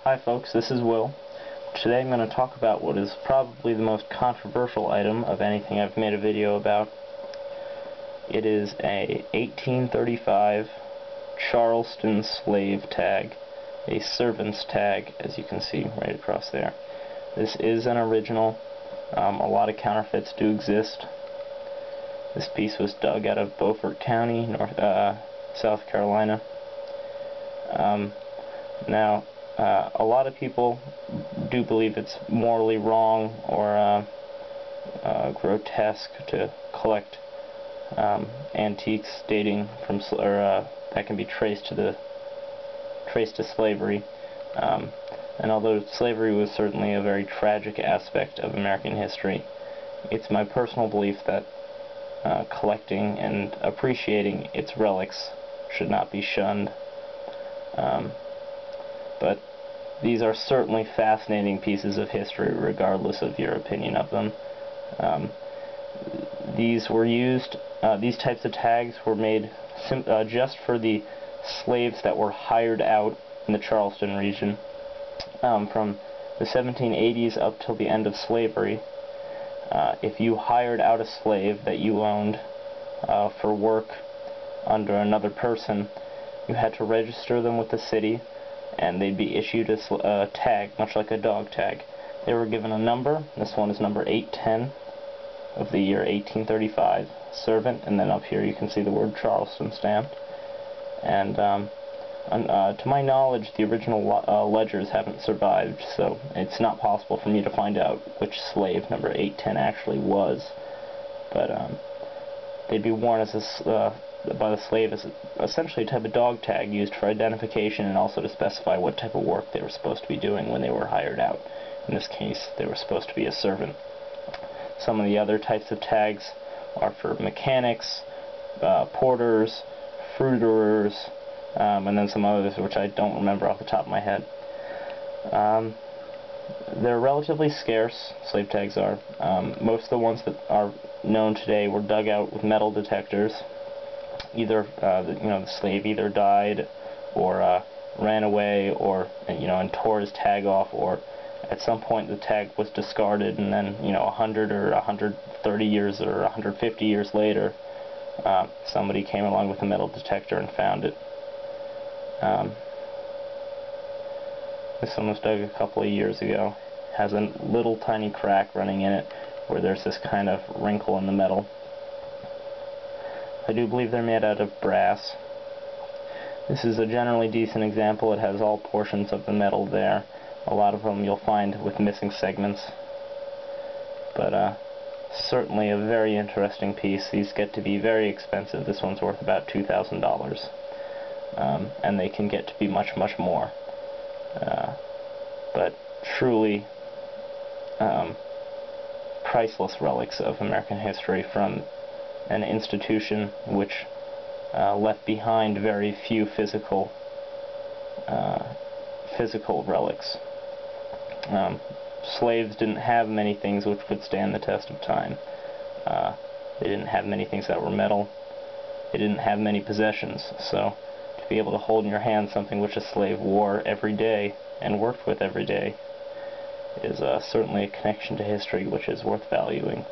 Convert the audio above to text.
Hi folks, this is Will. Today I'm going to talk about what is probably the most controversial item of anything I've made a video about. It is a 1835 Charleston slave tag, a servant's tag, as you can see right across there. This is an original. A lot of counterfeits do exist. This piece was dug out of Beaufort County, South Carolina. Now, a lot of people do believe it's morally wrong or grotesque to collect antiques dating from that can be traced to slavery. And although slavery was certainly a very tragic aspect of American history, it's my personal belief that collecting and appreciating its relics should not be shunned. But these are certainly fascinating pieces of history, regardless of your opinion of them. These were used, these types of tags were made just for the slaves that were hired out in the Charleston region. From the 1780s up till the end of slavery, if you hired out a slave that you owned for work under another person, you had to register them with the city, and they'd be issued a tag, much like a dog tag. They were given a number. This one is number 810 of the year 1835, servant, and then up here you can see the word Charleston stamped. And to my knowledge, the original ledgers haven't survived, so it's not possible for me to find out which slave number 810 actually was. But they'd be worn as by the slave as essentially a type of dog tag used for identification and also to specify what type of work they were supposed to be doing when they were hired out. In this case, they were supposed to be a servant. Some of the other types of tags are for mechanics, porters, fruiterers, and then some others which I don't remember off the top of my head. They're relatively scarce, slave tags are. Most of the ones that are known today were dug out with metal detectors. Either the slave either died or ran away, or and tore his tag off, or at some point the tag was discarded, and then 100 or 130 years or 150 years later, somebody came along with a metal detector and found it. This one was dug a couple of years ago. Has a little tiny crack running in it where there's this kind of wrinkle in the metal. I do believe they're made out of brass. This is a generally decent example. It has all portions of the metal there. A lot of them you'll find with missing segments. But certainly a very interesting piece. These get to be very expensive. This one's worth about $2,000. And they can get to be much, much more. But truly priceless relics of American history from an institution which left behind very few physical relics. Slaves didn't have many things which would stand the test of time. They didn't have many things that were metal. They didn't have many possessions, so to be able to hold in your hand something which a slave wore every day and worked with every day is certainly a connection to history which is worth valuing.